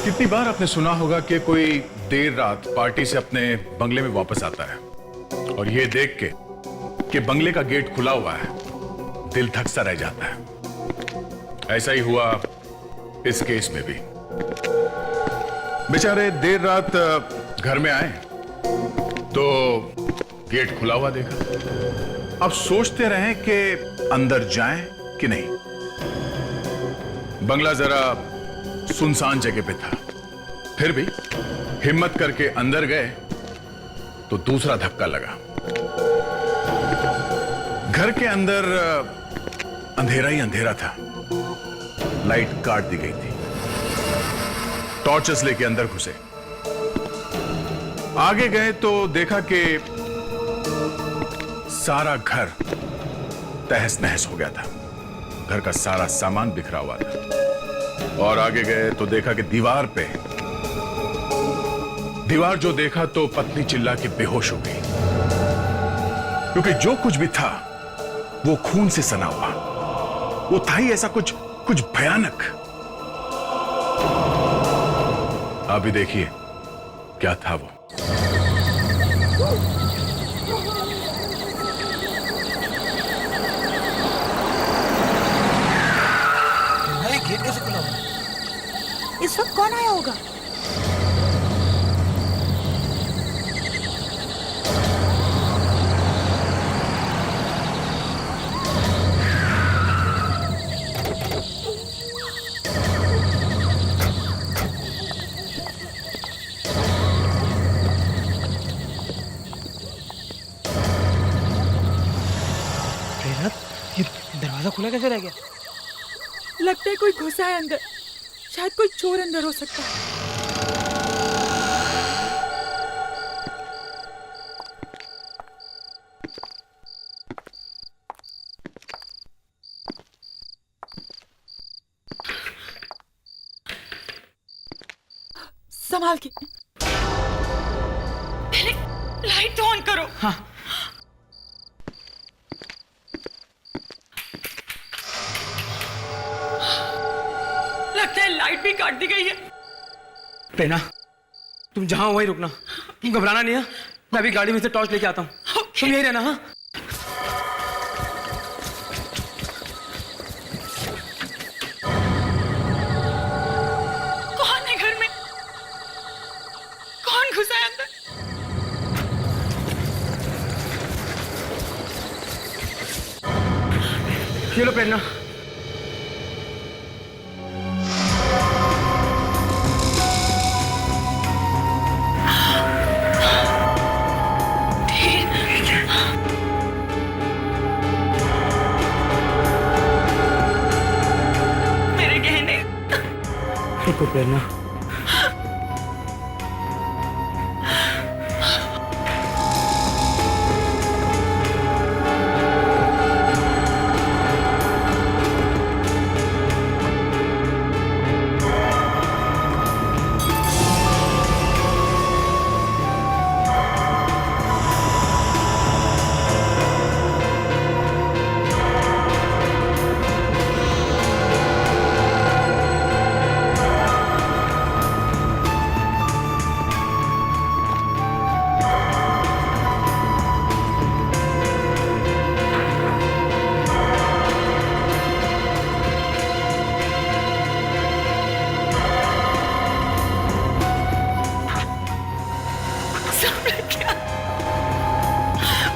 कितनी बार आपने सुना होगा कि कोई देर रात पार्टी से अपने बंगले में वापस आता है और ये देख के कि बंगले का गेट खुला हुआ है, दिल धक सा रह जाता है। ऐसा ही हुआ इस केस में भी। बेचारे देर रात घर में आए तो गेट खुला हुआ देखा। अब सोचते रहे कि अंदर जाएं कि नहीं। बंगला जरा सुनसान जगह पे था, फिर भी हिम्मत करके अंदर गए तो दूसरा धक्का लगा। घर के अंदर अंधेरा ही अंधेरा था, लाइट काट दी गई थी। टॉर्चेस लेके अंदर घुसे, आगे गए तो देखा कि सारा घर तहस नहस हो गया था। घर का सारा सामान बिखरा हुआ था। और आगे गए तो देखा कि दीवार जो देखा तो पत्नी चिल्ला के बेहोश हो गई, क्योंकि जो कुछ भी था वो खून से सना हुआ। वो था ही ऐसा कुछ भयानक। आप भी देखिए क्या था वो। गेट कैसे खुला हुआ? इस वक्त कौन आया होगा? प्रेरणा, ये दरवाजा खुला कैसे रह गया? लगता है कोई घुसा है अंदर। शायद कोई चोर अंदर हो सकता है। संभाल के। पहले लाइट ऑन करो। हाँ। लगता है लाइट भी काट दी गई है। प्रेरणा, तुम जहां हो वहीं रुकना। तुम घबराना नहीं है। मैं अभी गाड़ी में से टॉर्च लेके आता हूँ। तुम यहीं रहना। हाँ, कौन है घर में? कौन घुसा है अंदर? ये लो प्रेरणा। मेरे गहने। देखो प्रेरणा, सब लग गया।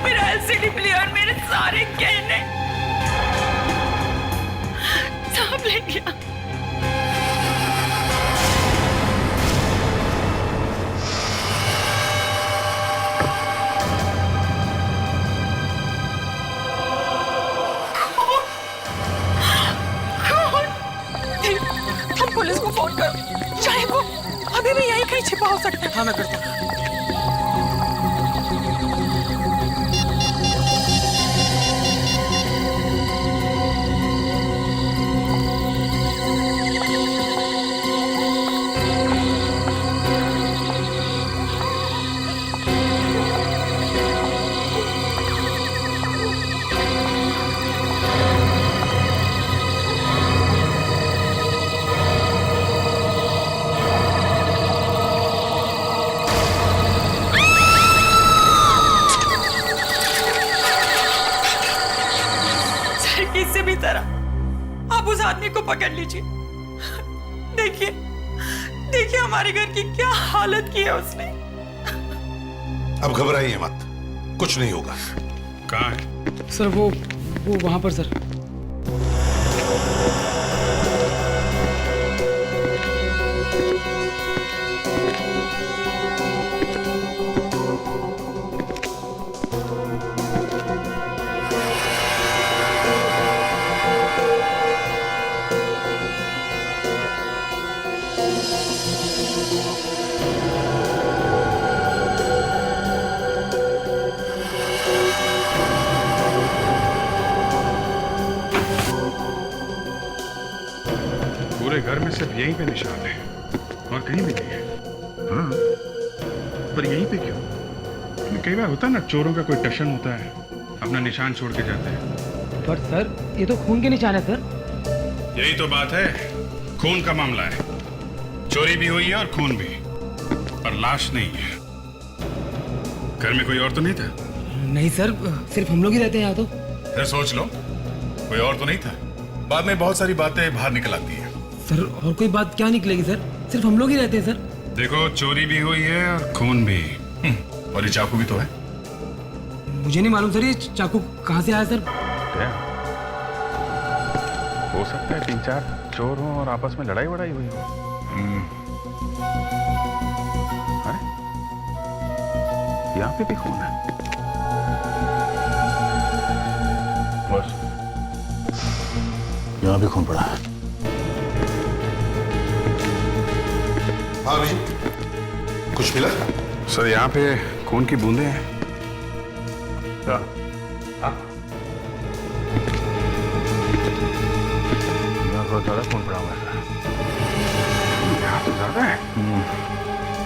मेरा एलसीडी प्लेयर, मेरे सारे गहने सब ले गया। हम पुलिस को फोन कर। शायद वो अभी भी यहीं कहीं छिपा हो सकता है। हाँ मैं करता हूँ। किसी भी तरह आप उस आदमी को पकड़ लीजिए। देखिए देखिए हमारे घर की क्या हालत की है उसने। अब घबराइए मत, कुछ नहीं होगा। कहाँ है? सर वो वहां पर सर। पूरे घर में सिर्फ यहीं पे निशान है और कहीं भी नहीं है। हाँ, पर यहीं पे क्यों? कई बार होता है ना, चोरों का कोई टशन होता है, अपना निशान छोड़ के जाते हैं। पर सर ये तो खून के निशान है सर। यही तो बात है, खून का मामला है। चोरी भी हुई है और खून भी, पर लाश नहीं है। घर में कोई और तो नहीं था? नहीं सर, सिर्फ हम लोग ही रहते हैं यहाँ तो। फिर सोच लो, कोई और तो नहीं था। बाद में बहुत सारी बातें बाहर निकल आती हैं। सर और कोई बात क्या निकलेगी सर, सिर्फ हम लोग ही रहते हैं सर। देखो, चोरी भी हुई है और खून भी। और ये चाकू भी तो है। मुझे नहीं मालूम सर ये चाकू कहाँ से आया सर। क्या हो सकता है 3-4 चोर हों और आपस में लड़ाई वड़ाई हुई हो। अरे यहाँ पे भी खून है। बस यहाँ भी खून पड़ा है। हाँ जी, कुछ मिला? सर यहाँ पे खून की बूंदें हैं। हाँ। यहाँ बहुत ज्यादा खून पड़ा हुआ है। यहाँ तो ज्यादा है।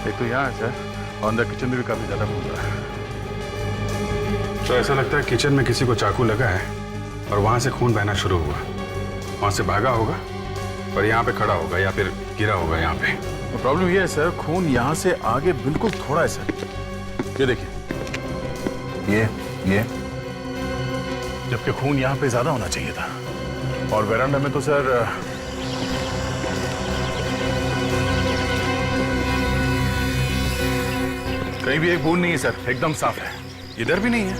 एक तो यहाँ है सर, और अंदर किचन में भी काफी ज्यादा खून पड़ा है। तो ऐसा लगता है किचन में किसी को चाकू लगा है और वहां से खून बहना शुरू हुआ। वहां से भागा होगा और यहाँ पे खड़ा होगा या फिर गिरा होगा यहाँ पे। तो प्रॉब्लम ये है सर, खून यहाँ से आगे बिल्कुल थोड़ा है सर। ये देखिए, ये जबकि खून यहाँ पे ज्यादा होना चाहिए था। और वेरांडा में तो सर कहीं भी एक बूंद नहीं है सर, एकदम साफ है। इधर भी नहीं है।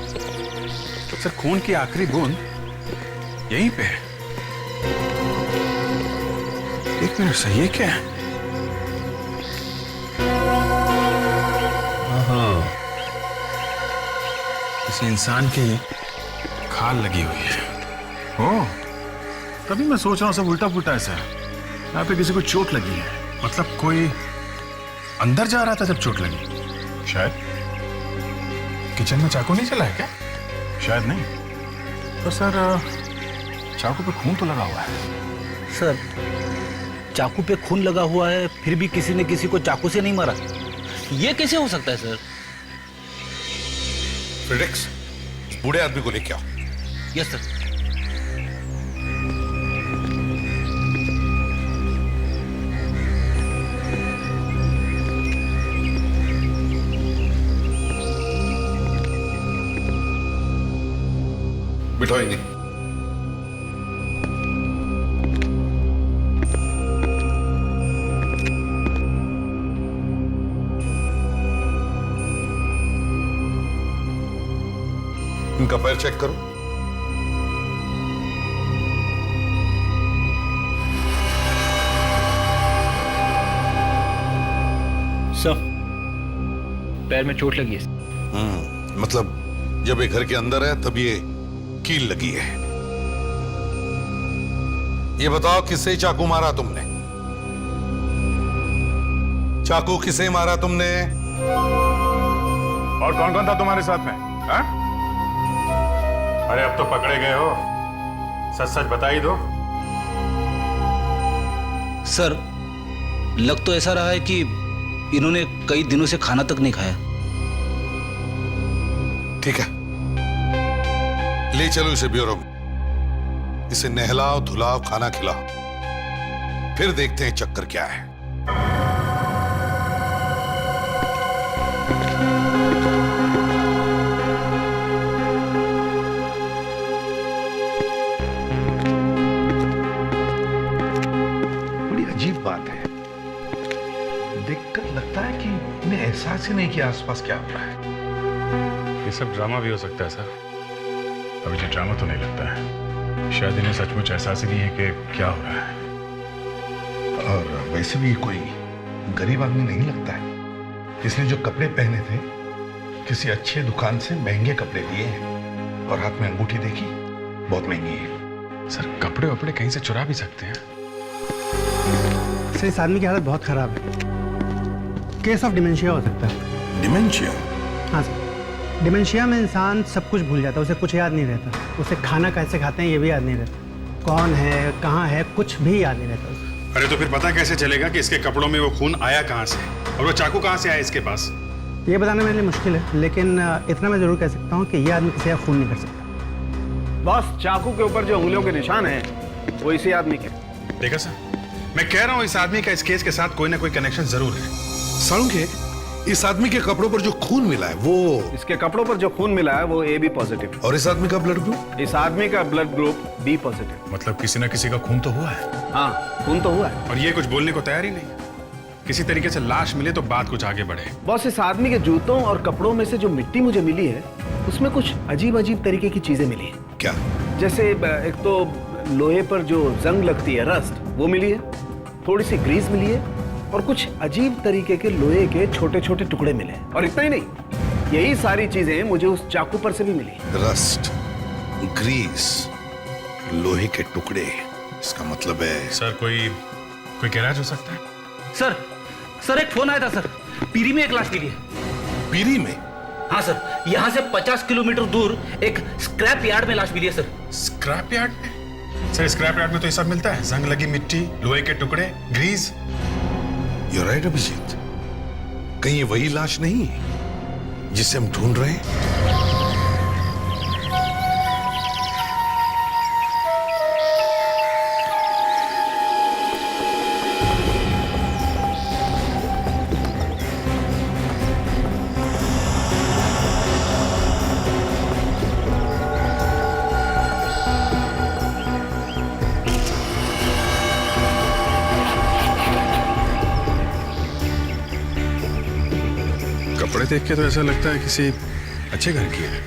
तो सर खून की आखिरी बूंद यहीं पे है। एक मिनट सर, ये क्या है? किसी इंसान की खाल लगी हुई है। ओह, तभी मैं सोच रहा हूँ सब उल्टा पुल्टा है सर। यहाँ पे किसी को चोट लगी है। मतलब कोई अंदर जा रहा था जब चोट लगी? शायद। किचन में चाकू नहीं चला है क्या? शायद नहीं। तो सर चाकू पे खून तो लगा हुआ है। सर, चाकू पे खून लगा हुआ है, फिर भी किसी ने किसी को चाकू से नहीं मारा। ये कैसे हो सकता है सर? फ्रेडेक्स, बूढ़े आदमी को लेके आओ। Yes sir. बिठाओ इन्हें। इनका पैर चेक करो। सर, पैर में चोट लगी है। मतलब जब ये घर के अंदर है तब ये कील लगी है। ये बताओ, किसे चाकू मारा तुमने? चाकू किसे मारा तुमने? और कौन कौन था तुम्हारे साथ में? हाँ? अरे अब तो पकड़े गए हो, सच सच बता ही दो। सर, लग तो ऐसा रहा है कि इन्होंने कई दिनों से खाना तक नहीं खाया। ठीक है, ले चलो इसे ब्यूरो में। इसे नहलाओ, धुलाओ, खाना खिलाओ, फिर देखते हैं चक्कर क्या है। समझ ही नहीं कि आसपास क्या हो रहा है। ये सब ड्रामा भी हो सकता है सर। अभी जो ड्रामा तो नहीं लगता है, शायद इन्हें सचमुच एहसास ही नहीं है कि क्या हो रहा है। और वैसे भी कोई गरीब आदमी नहीं लगता है। इसने जो कपड़े पहने थे किसी अच्छे दुकान से महंगे कपड़े लिए हैं, और हाथ में अंगूठी देखी, बहुत महंगी है। सर कपड़े वपड़े कहीं से चुरा भी सकते हैं। सर इस आदमी की हालत बहुत खराब है। केस ऑफ डिमेंशिया हो सकता है। डिमेंशिया? हाँ सर, डिमेंशिया में इंसान सब कुछ भूल जाता है, उसे कुछ याद नहीं रहता। उसे खाना कैसे खाते हैं ये भी याद नहीं रहता, कौन है कहाँ है कुछ भी याद नहीं रहता उसे। अरे तो फिर पता कैसे चलेगा कि इसके कपड़ों में वो खून आया कहाँ से और वो चाकू कहाँ से आया इसके पास? ये बताना मेरे लिए मुश्किल है, लेकिन इतना मैं जरूर कह सकता हूँ कि ये आदमी किसी का खून नहीं कर सकता। बॉस, चाकू के ऊपर जो उंगलियों के निशान हैं वो इसी आदमी के। देखा सर, मैं कह रहा हूँ इस आदमी का इस केस के साथ कोई ना कोई कनेक्शन जरूर है। सालुंखे, इस आदमी के कपड़ों पर जो खून मिला है वो, इसके कपड़ों पर जो खून मिला है वो AB पॉजिटिव। और इस आदमी का ब्लड ग्रुप? इस आदमी का ब्लड ग्रुप B पॉजिटिव। मतलब किसी ना किसी का खून तो हुआ है। हाँ, खून तो हुआ है। और ये कुछ बोलने को तैयार ही नहीं। किसी तरीके से लाश मिले तो बात कुछ आगे बढ़े। बॉस, इस आदमी के जूतों और कपड़ों में से जो मिट्टी मुझे मिली है उसमें कुछ अजीब अजीब तरीके की चीजें मिली है। क्या? जैसे एक तो लोहे पर जो जंग लगती है, रस्ट, वो मिली है, थोड़ी सी ग्रीस मिली है, और कुछ अजीब तरीके के लोहे के छोटे छोटे टुकड़े मिले। और इतना ही नहीं, यही सारी चीजें मुझे उस चाकू पर से भी मिली। रस्ट, ग्रीस, लोहे के टुकड़े, इसका मतलब है सर कोई गैराज हो सकता है। सर एक फोन आया था सर, पीरी में एक लाश मिली है। पीरी में? हाँ सर, यहाँ से 50 किलोमीटर दूर एक स्क्रैप यार्ड में लाश मिली है सर। स्क्रैप यार्ड में? सर स्क्रैप यार्ड में तो ये सब मिलता है, जंग लगी मिट्टी, लोहे के टुकड़े, ग्रीस। You're right, Abhijit. कहीं ये वही लाश नहीं है जिसे हम ढूंढ रहे हैं? कपड़े देख के तो ऐसा लगता है किसी अच्छे घर की है।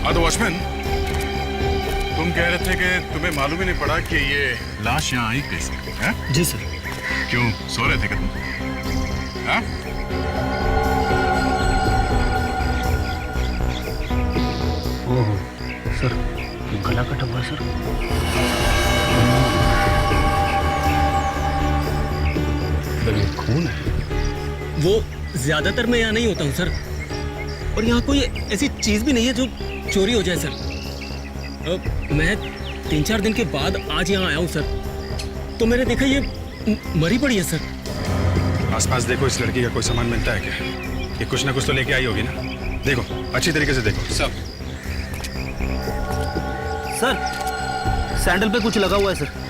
हाँ तो वॉचमैन, तुम कह रहे थे कि तुम्हें मालूम ही नहीं पड़ा कि ये लाश यहाँ आई कैसे? हैं? जी सर। क्यों सो रहे थे क्या तुम? हाँ? ओह सर, गला कटा हुआ सर। खून है। वो ज्यादातर मैं यहाँ नहीं होता हूँ सर, और यहाँ कोई ऐसी चीज भी नहीं है जो चोरी हो जाए सर। मैं 3-4 दिन के बाद आज यहाँ आया हूँ सर, तो मैंने देखा ये मरी पड़ी है सर। आसपास देखो, इस लड़की का कोई सामान मिलता है क्या? ये कुछ ना कुछ तो लेके आई होगी ना। देखो, अच्छी तरीके से देखो सब। सर सैंडल पे कुछ लगा हुआ है सर।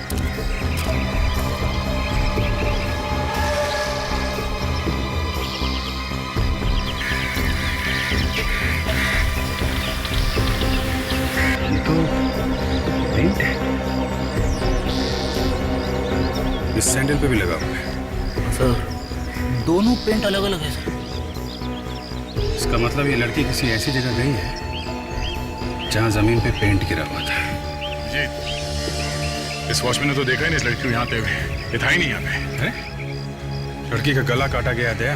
इस सैंडल पे भी लगा हुआ है। सर दोनों पेंट अलग अलग है सर। इसका मतलब ये लड़की किसी ऐसी जगह गई है जहां जमीन पे पेंट गिरा हुआ था। जी, इस वॉचमैन ने तो देखा ही नहीं इस लड़की को यहाँ पे। ये था ही नहीं यहाँ पे। अरे लड़की का गला काटा गया दया,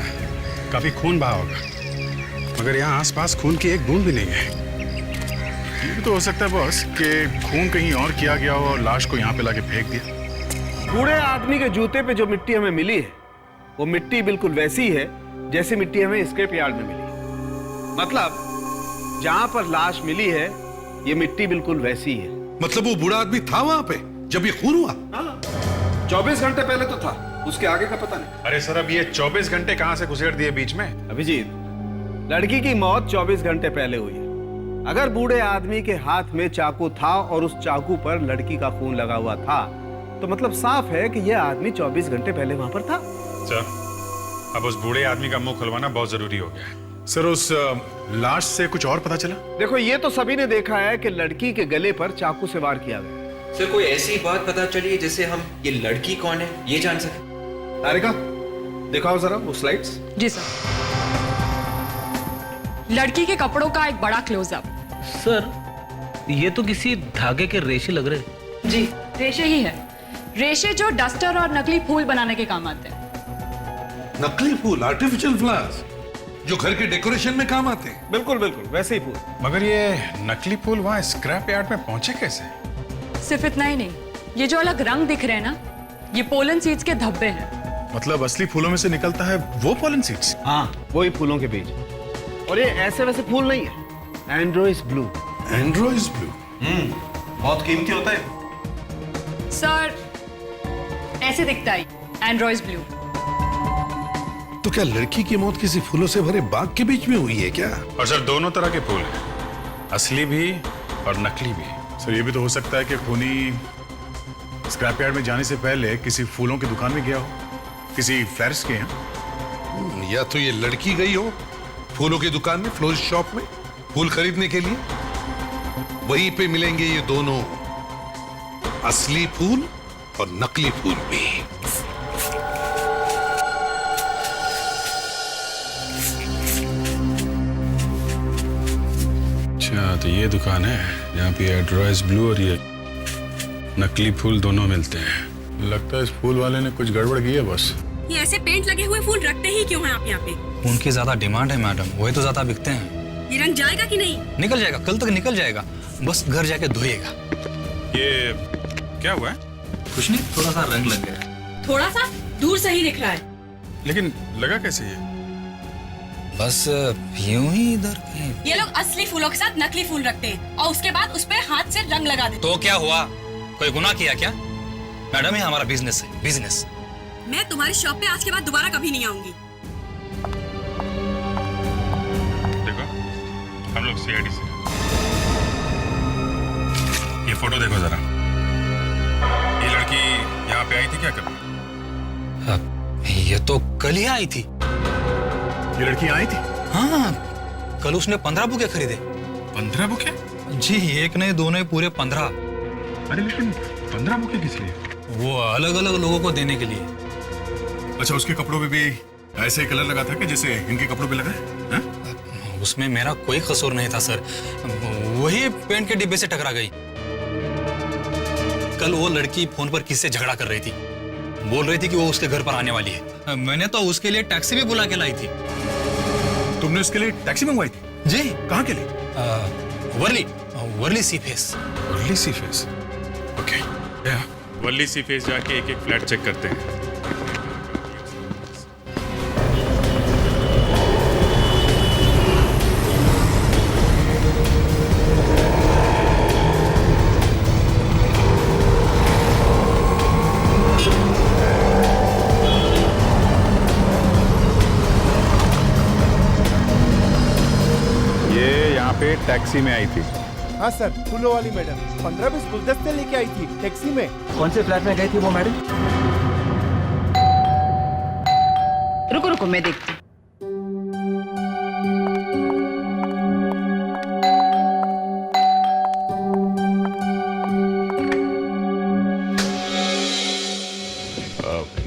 काफी खून बहा होगा, मगर यहाँ आसपास खून की एक बूंद भी नहीं है। ये भी तो हो सकता है बॉस कि खून कहीं और किया गया हो और लाश को यहाँ पे लाके फेंक दिया। बूढ़े आदमी के जूते पे जो मिट्टी हमें मिली है वो मिट्टी बिल्कुल वैसी है जैसी मिट्टी हमें स्क्रैप यार्ड में मिली। मतलब जहां पर लाश मिली है ये मिट्टी बिल्कुल वैसी है। मतलब वो बूढ़ा आदमी था वहां पे जब ये खून हुआ? 24 घंटे पहले तो था, उसके आगे का पता नहीं। अरे सर, अब ये 24 घंटे कहां से घुसेड़ दिए बीच में? अभिजीत, लड़की की मौत 24 घंटे पहले हुई है। अगर बूढ़े आदमी के हाथ में चाकू था और उस चाकू पर लड़की का खून लगा हुआ था तो मतलब साफ है कि यह आदमी 24 घंटे पहले वहां पर था। सर, अब उस बूढ़े आदमी का मुंह खुलवाना बहुत जरूरी हो गया है। सर उस लाश से कुछ और पता चला? देखो, ये तो सभी ने देखा है कि लड़की के गले पर चाकू से वार किया गया। सर कोई ऐसी बात पता चली जिससे हम ये लड़की कौन है ये जान सके? तारिका, दिखाओ जरा वो स्लाइड्स। जी सर। लड़की के कपड़ों का एक बड़ा क्लोजअप। सर ये तो किसी धागे के रेशे लग रहे। जी रेशे ही है, रेशे जो डस्टर और नकली फूल बनाने के काम आते हैं। नकली फूल, आर्टिफिशियल फ्लावर्स जो घर के डेकोरेशन में काम आते हैं। बिल्कुल बिल्कुल वैसे ही फूल। मगर ये नकली फूल वहां स्क्रैप यार्ड में पहुंचे कैसे? सिर्फ इतना ही नहीं, ये जो अलग रंग दिख रहे हैं ना, ये पोलन सीड्स के धब्बे हैं। मतलब असली फूलों में से निकलता है वो पोलन सीड्स? हाँ, वही फूलों के बीज। और ये ऐसे वैसे फूल नहीं है, एंड्रोइस ब्लू। एंड्रोइस ब्लू बहुत कीमती होता है। सर ऐसे दिखता है एंड्रॉइस ब्लू। तो क्या लड़की की मौत किसी फूलों से भरे बाग के बीच में हुई है क्या? और सर दोनों तरह के फूल हैं, असली भी और नकली भी। सर ये भी तो हो सकता है कि खूनी स्क्रैप यार्ड में जाने से पहले किसी फूलों की दुकान में गया हो, किसी फ्लैरिस्ट के यहाँ। या तो ये लड़की गई हो फूलों की दुकान में, फ्लोरिस्ट शॉप में फूल खरीदने के लिए। वहीं पे मिलेंगे ये दोनों, असली फूल और नकली फूल भी। अच्छा तो ये दुकान है जहाँ पे एंड्रोइस ब्लू और ये नकली फूल दोनों मिलते हैं। लगता है इस फूल वाले ने कुछ गड़बड़ की है बस। ये ऐसे पेंट लगे हुए फूल रखते ही क्यों हैं आप यहाँ पे? उनकी ज्यादा डिमांड है मैडम, वही तो ज्यादा बिकते हैं। ये रंग जाएगा कि नहीं? निकल जाएगा, कल तक निकल जाएगा, बस घर जाके धोइएगा। ये क्या हुआ है? कुछ नहीं, थोड़ा सा रंग लग गया। थोड़ा सा दूर से ही दिख रहा है। लेकिन लगा कैसे ये? बस यूं ही इधर कहीं। ये लोग असली फूलों के साथ नकली फूल रखते हैं और उसके बाद उस पे हाथ से रंग लगा देते। तो क्या हुआ, कोई गुनाह किया क्या? मैडम ये हमारा बिजनेस है, बिजनेस। मैं तुम्हारी शॉप पे आज के बाद दोबारा कभी नहीं आऊंगी। देखो हम लोग सीआईडी से। ये फोटो देखो जरा, ये लड़की यहाँ पे आई थी क्या कभी? ये तो कल ही आई थी। ये लड़की आई थी? हाँ, कल उसने 15 बुके खरीदे। 15 बुके? जी, एक नहीं दो नहीं, पूरे 15। अरे लेकिन 15 बुके किस लिए? वो अलग अलग लोगों को देने के लिए। अच्छा उसके कपड़ों पे भी ऐसे ही कलर लगा था कि जैसे इनके कपड़ों पे लगा है? उसमें मेरा कोई कसूर नहीं था सर, वही पेंट के डिब्बे से टकरा गई। कल वो लड़की फोन पर किससे झगड़ा कर रही थी, बोल रही थी कि वो उसके घर पर आने वाली है। मैंने तो उसके लिए टैक्सी भी बुला के लाई थी। तुमने उसके लिए टैक्सी मंगवाई थी? जी। कहाँ के लिए? वर्ली सी फेस। वर्ली सी फेस, ओके। वर्ली सी फेस जाके एक एक फ्लैट चेक करते हैं। टैक्सी में आई थी। हाँ सर, फूलों वाली मैडम 15-20 गुलदस्ते लेके आई थी टैक्सी में। कौन से फ्लैट में गई थी वो मैडम? रुको रुको मैं देखती।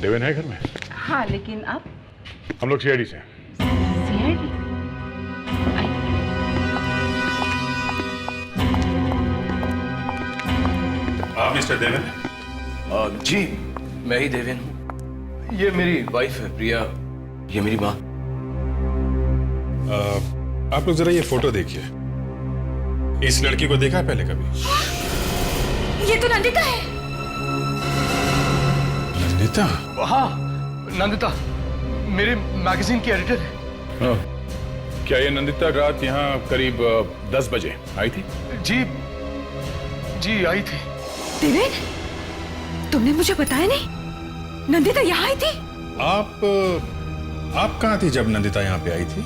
देवेन है घर में? हाँ लेकिन आप? हम लोग सीआईडी से। सीआईडी? आप मिस्टर देवेन? जी मैं ही देवेन हूँ। ये मेरी वाइफ है प्रिया, ये मेरी माँ। आप लोग जरा ये फोटो देखिए। इस लड़की को देखा है पहले कभी? ये तो नंदिता है। नंदिता? हाँ नंदिता, मेरे मैगजीन की एडिटर है। क्या ये नंदिता रात यहाँ करीब 10 बजे आई थी? जी आई थी। देवेन, तुमने मुझे बताया नहीं? नंदिता यहाँ आई थी? आप कहाँ थी जब नंदिता यहाँ पे आई थी?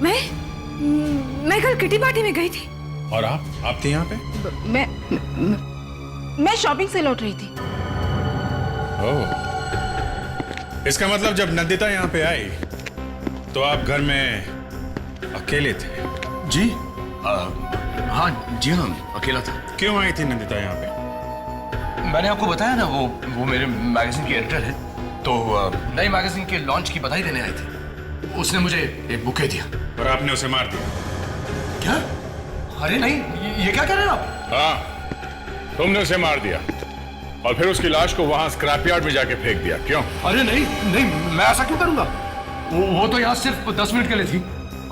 मैं कल किटी पार्टी में गई थी। और आप थी यहाँ पे? मैं शॉपिंग से लौट रही थी। ओह, इसका मतलब जब नंदिता यहाँ पे आई तो आप घर में अकेले थे? जी हाँ जी हाँ, अकेला था। क्यों आई थी नंदिता यहाँ पे? मैंने आपको बताया ना, वो मेरे मैगजीन की एडिटर है, तो नई मैगजीन के लॉन्च की बधाई देने आए थे। उसने मुझे एक बुके दिया। और आपने उसे मार दिया? क्या? अरे नहीं, ये क्या कह रहे हैं आप? हाँ, तुमने उसे मार दिया और फिर उसकी लाश को वहां स्क्रैप यार्ड में जाके फेंक दिया। क्यों? अरे नहीं नहीं, मैं ऐसा क्यों करूंगा? वो तो यहाँ सिर्फ 10 मिनट के लिए थी।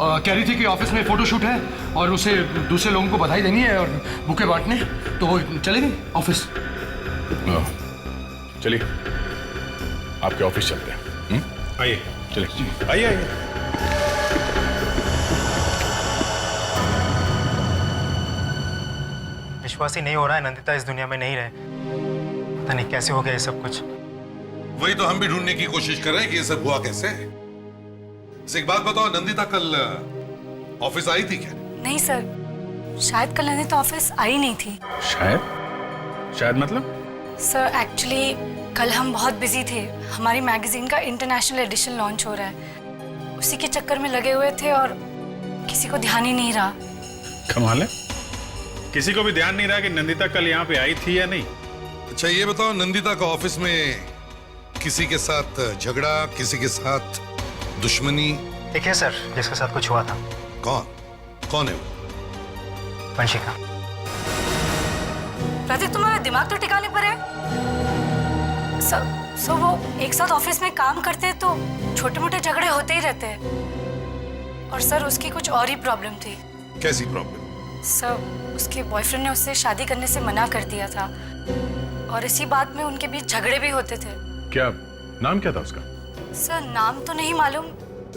कह रही थी कि ऑफिस में फोटोशूट है और उसे दूसरे लोगों को बधाई देनी है और बुके बांटने, तो वो चली गई ऑफिस। चलिए आपके ऑफिस चलते हैं। आइए, चलिए आइए आइए। विश्वास ही नहीं हो रहा है नंदिता इस दुनिया में नहीं रहे। पता नहीं कैसे हो गया ये सब कुछ। वही तो हम भी ढूंढने की कोशिश कर रहे हैं कि ये सब हुआ कैसे। एक बात बताओ, नंदिता कल ऑफिस आई थी क्या? नहीं सर, शायद कल नंदिता ऑफिस आई नहीं थी। शायद मतलब? सर एक्चुअली कल हम बहुत बिजी थे। हमारी मैगजीन का इंटरनेशनल एडिशन लॉन्च हो रहा है, उसी के चक्कर में लगे हुए थे और किसी को ध्यान ही नहीं रहा। कमाल है, किसी को भी ध्यान नहीं रहा कि नंदिता कल यहाँ पे आई थी या नहीं। अच्छा ये बताओ, नंदिता का ऑफिस में किसी के साथ झगड़ा, किसी के साथ दुश्मनी? एक है सर जिसके साथ कुछ हुआ था। कौन है वो? वंशिका। प्रतीक, तुम्हारा दिमाग तो ठिकाने पर है। सो वो एक साथ ऑफिस में काम करते हैं तो छोटे मोटे झगड़े होते ही रहते हैं। और सर उसकी कुछ और ही प्रॉब्लम थी। कैसी प्रॉब्लम? सर उसके बॉयफ्रेंड ने उससे शादी करने से मना कर दिया था और इसी बात में उनके बीच झगड़े भी होते थे। क्या नाम क्या था उसका? सर नाम तो नहीं मालूम,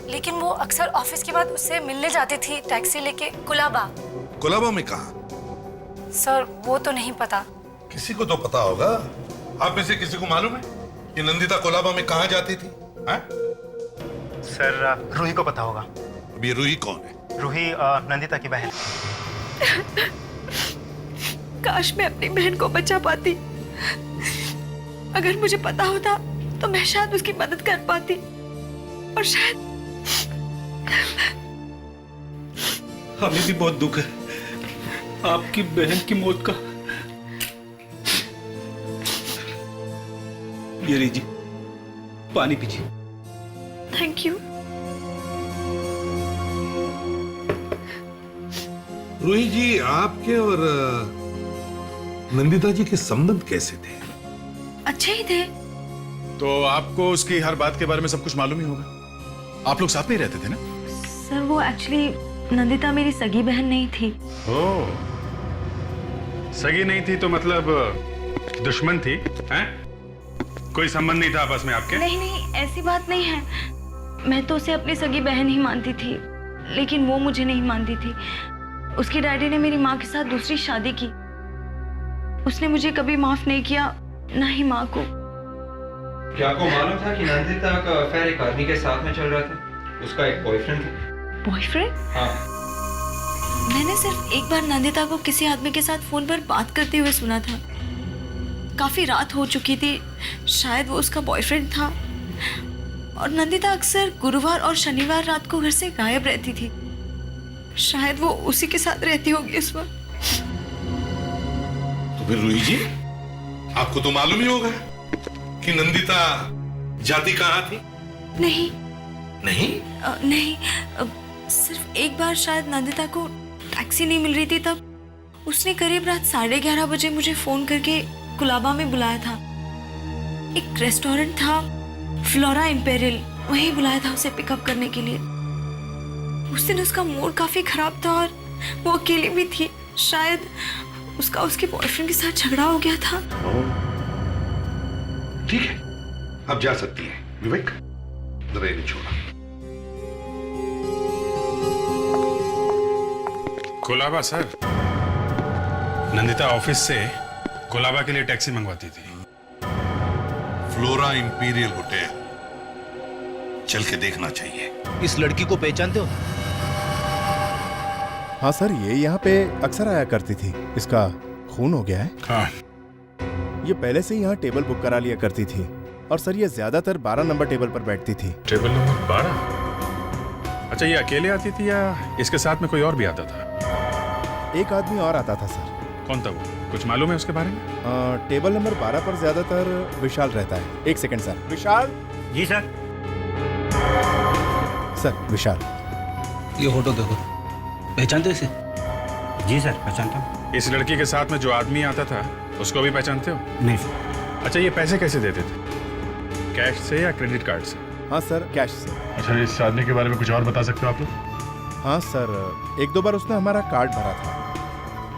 लेकिन वो अक्सर ऑफिस के बाद उससे मिलने जाती थी टैक्सी लेके कुलाबा। कुलाबा में कहाँ? सर वो तो नहीं पता। किसी को तो पता होगा। आप में से किसी को मालूम है कि नंदिता कोलाबा में कहाँ जाती थी? सर रूही को पता होगा। अब ये रूही कौन है? रूही नंदिता की बहन। काश मैं अपनी बहन को बचा पाती। अगर मुझे पता होता तो मैं शायद उसकी मदद कर पाती और शायद। हमें भी बहुत दुख है आपकी बहन की मौत का। ये लीजिए पानी पीजिए। Thank you. रूही जी, आपके और नंदिता जी के संबंध कैसे थे? अच्छे ही थे। तो आपको उसकी हर बात के बारे में सब कुछ मालूम ही होगा। आप लोग साथ में ही रहते थे ना? सर वो एक्चुअली नंदिता मेरी सगी बहन नहीं थी। ओह, सगी नहीं थी तो मतलब दुश्मन थी हैं? कोई संबंध नहीं था आपस में आपके? नहीं नहीं, ऐसी बात नहीं है। मैं तो उसे अपनी सगी बहन ही मानती थी, लेकिन वो मुझे नहीं मानती थी। उसकी डैडी ने मेरी माँ के साथ दूसरी शादी की। उसने मुझे कभी माफ नहीं किया, ना ही माँ को। क्या आपको मालूम था कि नंदिता का अफेयर एक आदमी के साथ में चल रहा था? उसका एक बॉयफ्रेंड था। बॉयफ्रेंड? हाँ। मैंने सिर्फ एक बार नंदिता को किसी आदमी के साथ फोन पर बात करते हुए सुना था। काफी रात हो चुकी थी, शायद वो उसका बॉयफ्रेंड था। और नंदिता अक्सर गुरुवार और शनिवार रात को घर से गायब रहती थी। शायद वो उसी के साथ रहती होगी इस वक्त। तो फिर रूही जी, आपको तो मालूम ही होगा कि नंदिता जाती कहाँ थी? नहीं नहीं? नहीं, सिर्फ एक बार शायद नंदिता को टैक्सी नहीं मिल रही थी, तब उसने करीब रात 11:30 बजे मुझे फोन करके कुलाबा में बुलाया था। एक रेस्टोरेंट था, फ्लोरा इंपेरियल, वहीं बुलाया था उसे पिकअप करने के लिए। उस दिन उसका मूड काफी खराब था और वो अकेली भी थी। शायद उसका उसके बॉयफ्रेंड के साथ झगड़ा हो गया था। ठीक है, अब जा सकती है। विवेक, जरा इन्हें छोड़ा। कोलाबा सर, नंदिता ऑफिस से कोलाबा के लिए टैक्सी मंगवाती थी। फ्लोरा इंपीरियल होटल, चल के देखना चाहिए। इस लड़की को पहचानते हो? हाँ सर, ये यहाँ पे अक्सर आया करती थी। इसका खून हो गया है। हाँ। ये पहले से यहाँ टेबल बुक करा लिया करती थी और सर ये ज्यादातर 12 नंबर टेबल पर बैठती थी। Table number 12? अच्छा, ये अकेले आती थी या इसके साथ में कोई और भी आता था? एक आदमी और आता था सर। कौन था वो? कुछ मालूम है उसके बारे में? टेबल नंबर 12 पर ज्यादातर विशाल रहता है। एक सेकंड सर। विशाल। जी सर। सर विशाल। ये फोटो देखो, पहचानते इसे? जी सर, पहचानता हूँ। इस लड़की के साथ में जो आदमी आता था उसको भी पहचानते हो? नहीं सर। अच्छा, ये पैसे कैसे देते थे? कैश से या क्रेडिट कार्ड से? हाँ सर, कैश से। अच्छा, इस आदमी के बारे में कुछ और बता सकते हो आप लोग? हाँ सर, एक दो बार उसने हमारा कार्ड भरा था,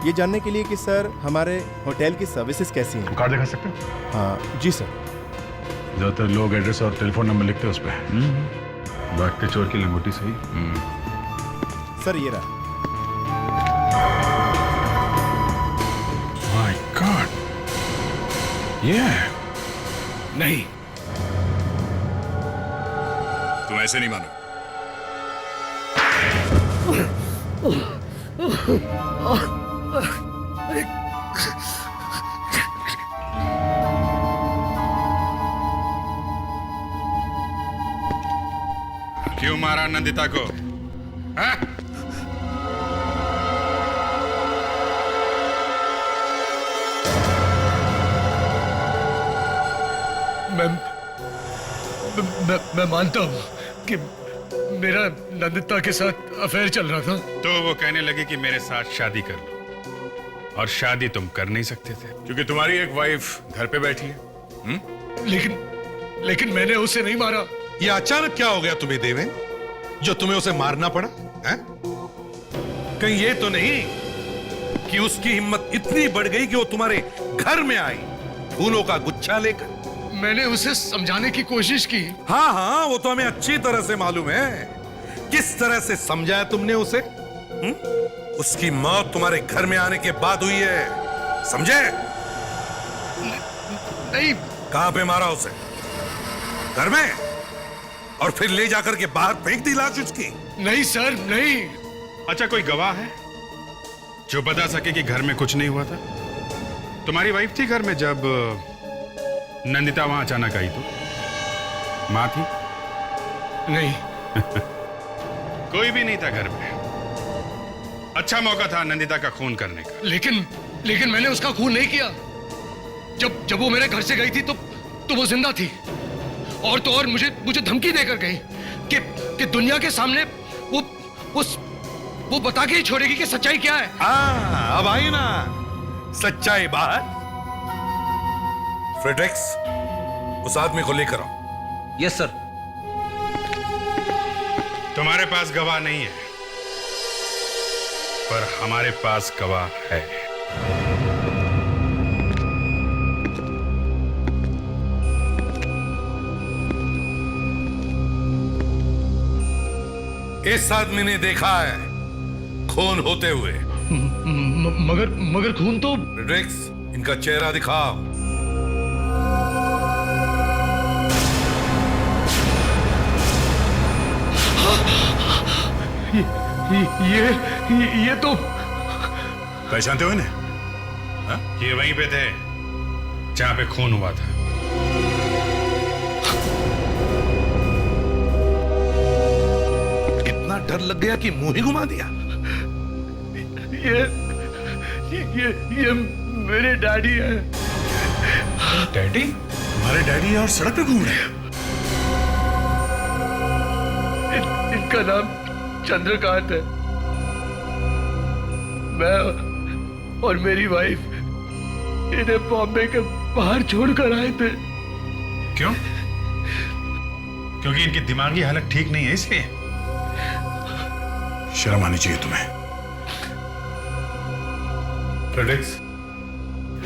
ये जानने के लिए कि सर हमारे होटल की सर्विसेज कैसी हैं। कार्ड दिखा सकते हो? हाँ जी सर। ज़्यादातर लोग एड्रेस और टेलीफोन नंबर लिखते हैं उस पर। भागते चोर की लंगोटी सही। सर ये रहा। माय गॉड, ये है? नहीं, तुम ऐसे नहीं मानो। क्यों मारा नंदिता को? हाँ? मैं मानता हूँ कि मेरा नंदिता के साथ अफेयर चल रहा था। तो वो कहने लगे कि मेरे साथ शादी कर लो, और शादी तुम कर नहीं सकते थे क्योंकि तुम्हारी एक वाइफ घर पे बैठी है। लेकिन मैंने उसे नहीं मारा। ये अचानक क्या हो गया तुम्हें देवेन, जो तुम्हें उसे मारना पड़ा है? कहीं ये तो नहीं कि उसकी हिम्मत इतनी बढ़ गई कि वो तुम्हारे घर में आई फूलों का गुच्छा लेकर? मैंने उसे समझाने की कोशिश की। हाँ हाँ, वो तो हमें अच्छी तरह से मालूम है किस तरह से समझाया तुमने उसे। उसकी मौत तुम्हारे घर में आने के बाद हुई है, समझे? नहीं। कहां पे मारा उसे? घर में? और फिर ले जाकर के बाहर फेंक दी लाश उसकी? नहीं सर, नहीं। अच्छा, कोई गवाह है जो बता सके कि घर में कुछ नहीं हुआ था? तुम्हारी वाइफ थी घर में जब नंदिता वहां अचानक आई? तो मां थी? नहीं। कोई भी नहीं था घर में। अच्छा मौका था नंदिता का खून करने का। लेकिन मैंने उसका खून नहीं किया। जब वो मेरे घर से गई थी तो वो जिंदा थी। और तो और मुझे धमकी देकर गई कि दुनिया के सामने वो बता के ही छोड़ेगी कि सच्चाई क्या है। अब आई ना सच्चाई बाहर। फ्रेडरिक्स, उस आदमी को लेकर आओ। Yes sir. तुम्हारे पास गवाह नहीं है, पर हमारे पास गवाह है। इस आदमी ने देखा है खून होते हुए। मगर खून तो। फ्रेडरिक्स, इनका चेहरा दिखाओ। ये तो। पहचानते हो इन्हें? हाँ? ये वहीं पे थे जहां पे खून हुआ था। इतना डर लग गया कि मुंह ही घुमा दिया। ये मेरे डैडी है। डैडी? हमारे डैडी और सड़क पे घूम रहे हैं? इनका नाम चंद्रकांत है। मैं और मेरी वाइफ इन्हें बॉम्बे के बाहर छोड़कर आए थे। क्यों? क्योंकि इनकी दिमागी हालत ठीक नहीं है इसलिए? शर्म आनी चाहिए तुम्हें। फ्रेडरिक्स,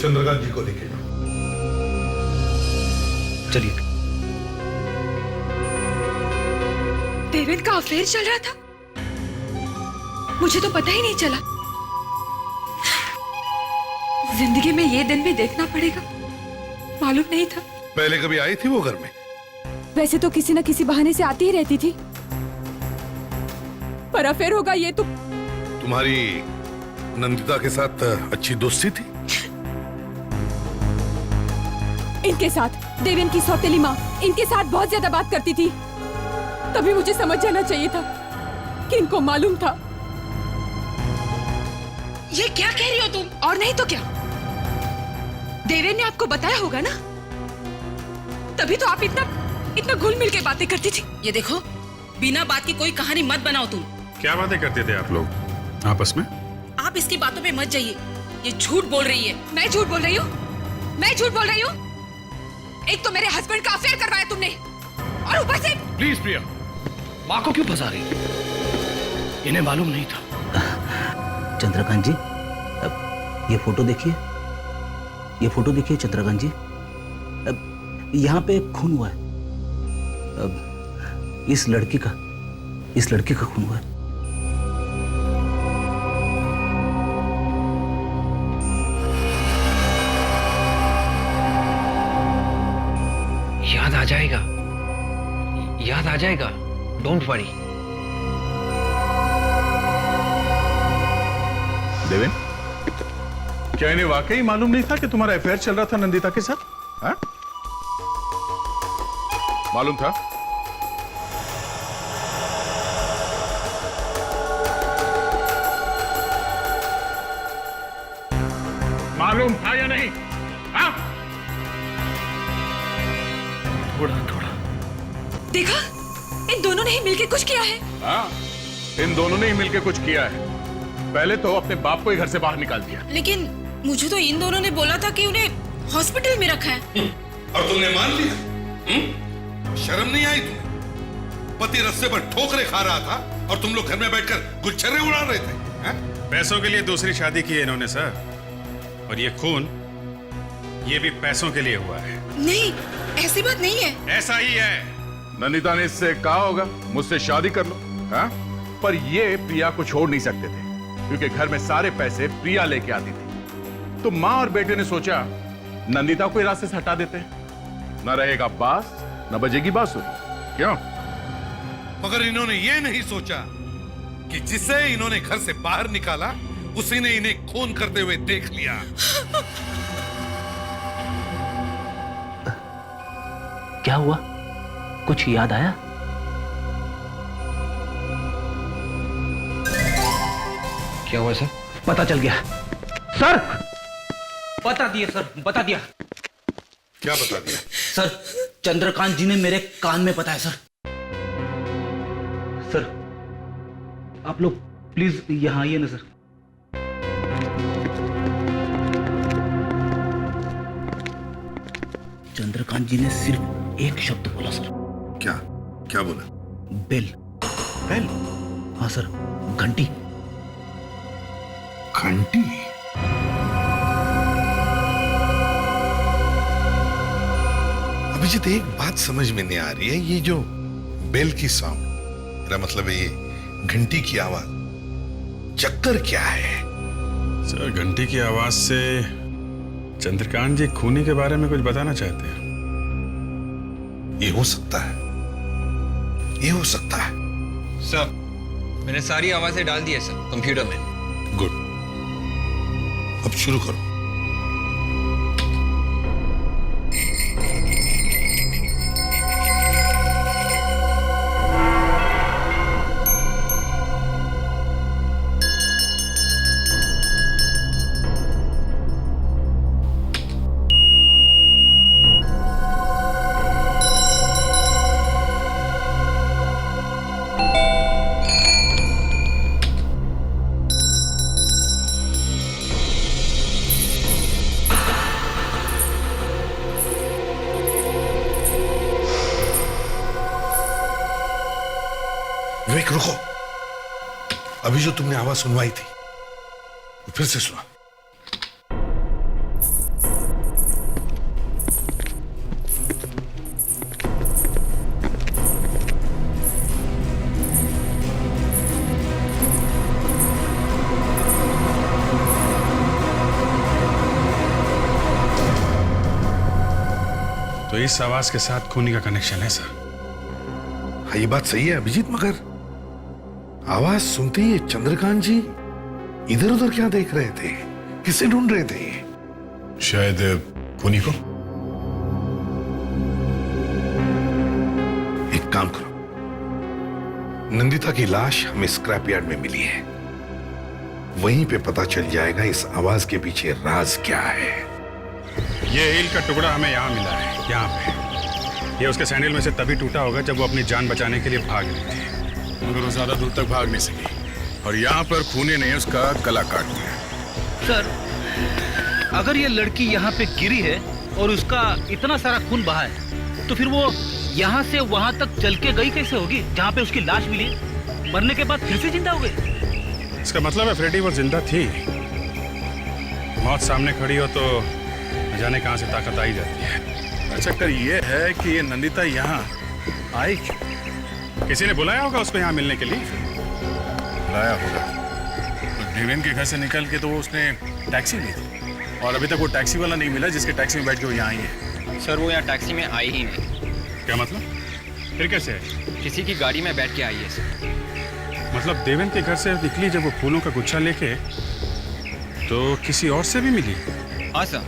चंद्रकांत जी को लेके चलिए। देवेन का अफेयर चल रहा था? मुझे तो पता ही नहीं चला। जिंदगी में ये दिन भी देखना पड़ेगा, मालूम नहीं था। पहले कभी आई थी वो घर में? वैसे तो किसी न किसी बहाने से आती ही रहती थी, पर अफेयर होगा ये तो। तुम्हारी नंदिता के साथ अच्छी दोस्ती थी? इनके साथ, देवेन की सौतेली माँ इनके साथ बहुत ज्यादा बात करती थी। तभी मुझे समझ जाना चाहिए था कि इनको मालूम था। ये क्या कह रही हो तुम? और नहीं तो क्या, देवेन ने आपको बताया होगा ना, तभी तो आप इतना घुल मिल के बातें करती थी। ये देखो, बिना बात की कोई कहानी मत बनाओ तुम। क्या बातें करते थे आप लोग आपस में? आप इसकी बातों पे मत जाइए, ये झूठ बोल रही है। मैं झूठ बोल रही हूँ? मैं झूठ बोल रही हूँ? एक तो मेरे हस्बैंड का अफेयर करवाया तुमने, और ऊपर से प्लीज प्रिया, माँ को क्यों फंसा रही है? इन्हें मालूम नहीं था। चंद्रकांत जी, अब ये फोटो देखिए, ये फोटो देखिए चंद्रकांत जी, अब यहाँ पे खून हुआ है। अब इस लड़की का खून हुआ है। याद आ जाएगा, डोंट वरी। देवेन, क्या इन्हें वाकई मालूम नहीं था कि तुम्हारा अफेयर चल रहा था नंदिता के साथ? हाँ? मालूम था? मालूम था या नहीं? हाँ? थोड़ा देखा, इन दोनों ने ही मिलके कुछ किया है। हाँ, इन दोनों ने ही मिलके कुछ किया है। पहले तो अपने बाप को ही घर से बाहर निकाल दिया। लेकिन मुझे तो इन दोनों ने बोला था कि उन्हें हॉस्पिटल में रखा है। और तुमने मान लिया? शर्म नहीं आई तुम्हें? पति रास्ते पर ठोकरे खा रहा था और तुम लोग घर में बैठकर गुलछर्रे उड़ा रहे थे। पैसों के लिए दूसरी शादी की है इन्होंने सर, और ये खून ये भी पैसों के लिए हुआ है। नहीं, ऐसी बात नहीं है। ऐसा ही है। नंदिता ने इससे कहा होगा मुझसे शादी कर लो, हाँ? पर ये प्रिया को छोड़ नहीं सकते थे, क्योंकि घर में सारे पैसे प्रिया लेके आती थी। तो माँ और बेटे ने सोचा नंदिता को रास्ते से हटा देते हैं, न रहेगा बास न बजेगी बांसुरी। क्यों? मगर इन्होंने ये नहीं सोचा कि जिसे इन्होंने घर से बाहर निकाला उसी ने इन्हें खून करते हुए देख लिया। क्या हुआ? कुछ याद आया? क्या हुआ सर? पता चल गया सर, बता दिया सर, बता दिया। क्या बता दिया? सर, चंद्रकांत जी ने मेरे कान में बताया सर। सर, आप लोग प्लीज यहां आइए ना सर। चंद्रकांत जी ने सिर्फ एक शब्द बोला सर। क्या बोला? बेल। बेल? हाँ सर, घंटी। घंटी? अभिजीत, एक बात समझ में नहीं आ रही है, ये जो बेल की साउंड, मेरा मतलब है ये घंटी की आवाज, चक्कर क्या है? सर, घंटी की आवाज से चंद्रकांत जी खूनी के बारे में कुछ बताना चाहते हैं। ये हो सकता है, ये हो सकता है। सर, मैंने सारी आवाजें डाल दी है सर कंप्यूटर में। गुड, अब शुरू करो। विवेक, रुको। अभी जो तुमने आवाज सुनवाई थी वो फिर से सुना। तो इस आवाज के साथ खूनी का कनेक्शन है सर। हाँ, ये बात सही है अभिजीत, मगर आवाज सुनते ही चंद्रकांत जी इधर उधर क्या देख रहे थे? किसे ढूंढ रहे थे? शायद खूनी को। एक काम करो, नंदिता की लाश हमें स्क्रैप यार्ड में मिली है, वहीं पे पता चल जाएगा इस आवाज के पीछे राज क्या है। ये हील का टुकड़ा हमें यहाँ मिला है, यहाँ पे। ये उसके सैंडल में से तभी टूटा होगा जब वो अपनी जान बचाने के लिए भाग रही थी, मगर वो ज्यादा दूर तक भाग नहीं सकी और यहाँ पर खूनी ने उसका गला काट दिया। सर, अगर ये लड़की यहाँ पे गिरी है और उसका इतना सारा खून बहा है, तो फिर वो यहाँ से वहाँ तक चल के गई कैसे होगी जहाँ पे उसकी लाश मिली? मरने के बाद फिर से जिंदा हो गई? इसका मतलब है फ्रेडी वो जिंदा थी। मौत सामने खड़ी हो तो न जाने कहाँ से ताकत आई जाती है। चक्कर ये है कि ये नंदिता यहाँ आई क्यों? किसी ने बुलाया होगा उसको यहाँ मिलने के लिए। लाया होगा तो देवेन के घर से निकल के तो उसने टैक्सी ली थी और अभी तक वो टैक्सी वाला नहीं मिला जिसके टैक्सी में बैठ के वो यहाँ आई है। सर वो यहाँ टैक्सी में आई ही नहीं। क्या मतलब? फिर कैसे है? किसी की गाड़ी में बैठ के आई है सर। मतलब देवेन के घर से निकली जब वो फूलों का गुच्छा लेके, तो किसी और से भी मिली? हाँ सर,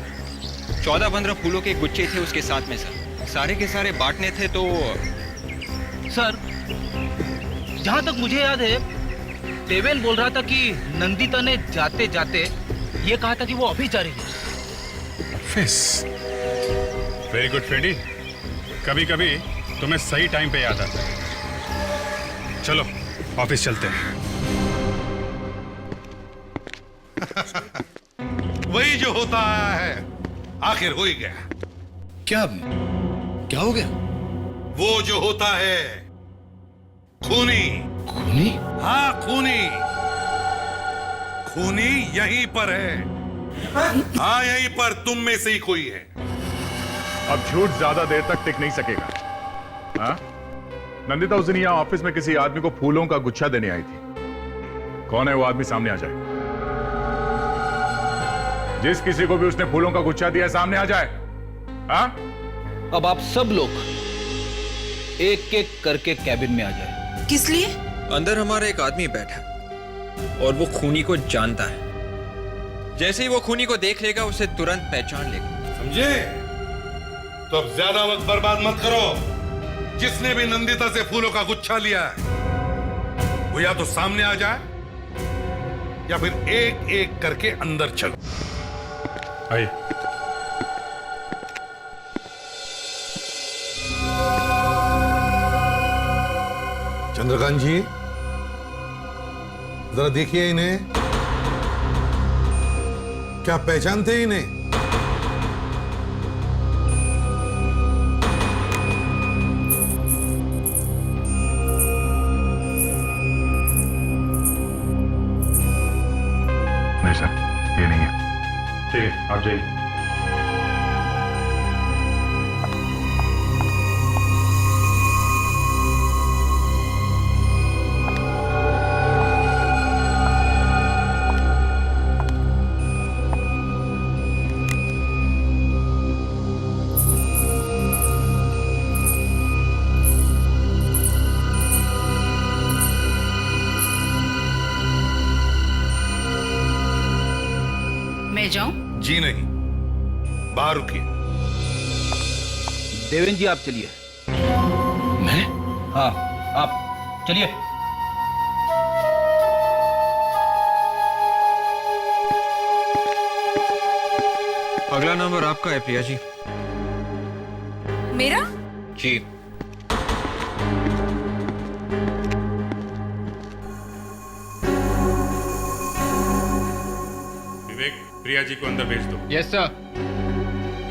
14-15 फूलों के गुच्छे थे उसके साथ में सर। सारे के सारे बांटने थे तो। सर, जहाँ तक मुझे याद है, देवेन बोल रहा था कि नंदिता ने जाते जाते ये कहा था कि वो ऑफिस जा रही है। ऑफिस? वेरी गुड फ्रेडी, कभी कभी तुम्हें सही टाइम पे याद आता है। चलो ऑफिस चलते हैं। वही जो होता आया है आखिर हो ही गया। क्या हो गया? वो जो होता है खूनी। खूनी? हाँ खूनी। खूनी यहीं पर है। हाँ यहीं पर तुम में से ही कोई है। अब झूठ ज्यादा देर तक टिक नहीं सकेगा। हाँ? नंदिता उस दिन यहाँ ऑफिस में किसी आदमी को फूलों का गुच्छा देने आई थी। कौन है वो आदमी? सामने आ जाए। जिस किसी को भी उसने फूलों का गुच्छा दिया सामने आ जाए। हाँ? अब आप सब लोग एक एक करके कैबिन में आ जाए। किस लिए? अंदर हमारा एक आदमी बैठा है और वो खूनी को जानता है। जैसे ही वो खूनी को देख लेगा उसे तुरंत पहचान लेगा। समझे? तो अब ज्यादा वक्त बर्बाद मत करो। जिसने भी नंदिता से फूलों का गुच्छा लिया है वो या तो सामने आ जाए या फिर एक एक करके अंदर चलो। आइए। चंद्रकांत जी जरा देखिए इन्हें। क्या पहचानते इन्हें? नहीं सर, ये नहीं है। ठीक है, आप जाइए। मैं जाऊं? जी नहीं, बाहर रुकिए। देवेन जी आप चलिए। मैं? हाँ, आप चलिए। अगला नंबर आपका है प्रिया जी। मेरा? जी। विवेक, प्रिया जी को अंदर भेज दो। Yes sir.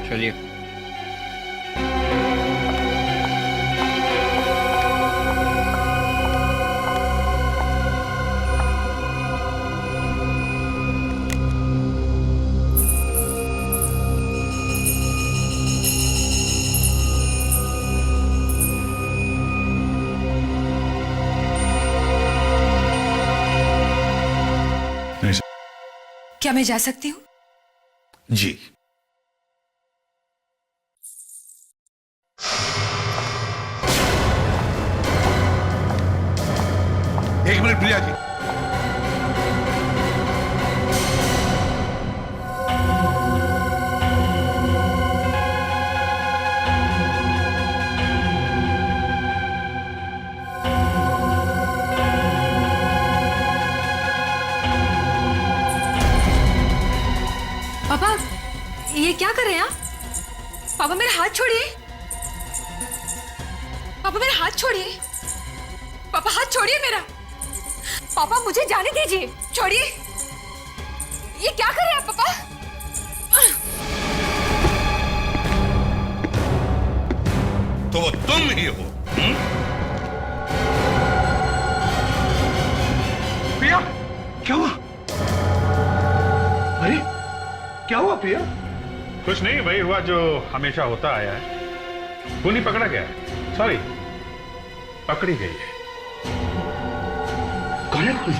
चलिए। क्या मैं जा सकती हूँ? जी। एक मिनट प्रिया जी। पापा ये क्या कर रहे हैं आप? पापा मेरा हाथ छोड़िए। पापा मेरा हाथ छोड़िए। पापा हाथ छोड़िए मेरा। पापा मुझे जाने दीजिए, छोड़िए। ये क्या कर रहे हैं आप पापा? तो वो तुम ही हो? प्रिया, क्या हुआ? अरे क्या हुआ प्रिया? कुछ नहीं, वही हुआ जो हमेशा होता आया है। खूनी पकड़ा गया है, सॉरी पकड़ी गई है। कौन है खूनी?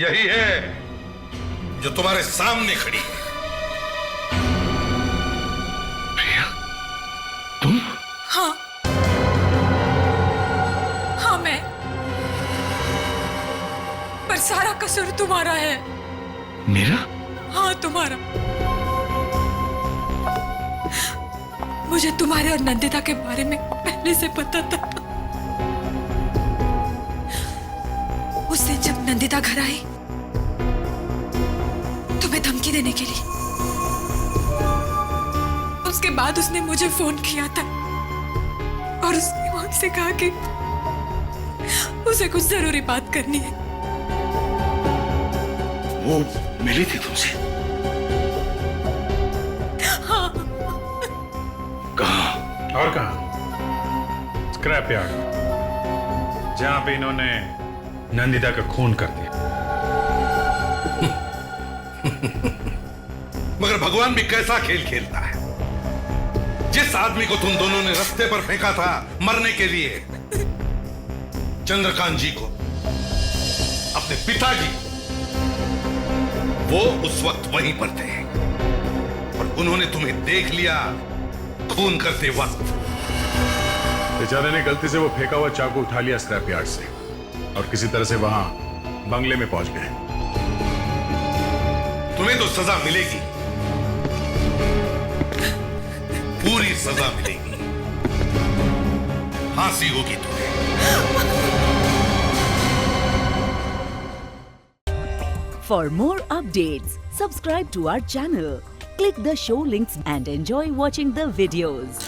यही है जो तुम्हारे सामने खड़ी है। प्रिया, तुम? हाँ हाँ मैं, पर सारा कसूर तुम्हारा है। मेरा? हाँ तुम्हारा। मुझे तुम्हारे और नंदिता के बारे में पहले से पता था। उस दिन जब नंदिता घर आई तुम्हें धमकी देने के लिए, उसके बाद उसने मुझे फोन किया था और उसने मुझसे कहा कि उसे कुछ जरूरी बात करनी है। वो मिली थी तुमसे? हाँ। कहाँ? और कहाँ? स्क्रैप यार्ड, जहां पे इन्होंने नंदिता का खून कर दिया। मगर भगवान भी कैसा खेल खेलता है। जिस आदमी को तुम दोनों ने रास्ते पर फेंका था मरने के लिए, चंद्रकांत जी को, अपने पिताजी, वो उस वक्त वहीं पर थे और उन्होंने तुम्हें देख लिया खून करते वक्त। बेचारे ने गलती से वो फेंका हुआ चाकू उठा लिया स्क्रैप यार्ड से और किसी तरह से वहां बंगले में पहुंच गए। तुम्हें तो सजा मिलेगी, पूरी सजा मिलेगी, फांसी होगी तुम्हें। For more updates, subscribe to our channel, click the show links and enjoy watching the videos.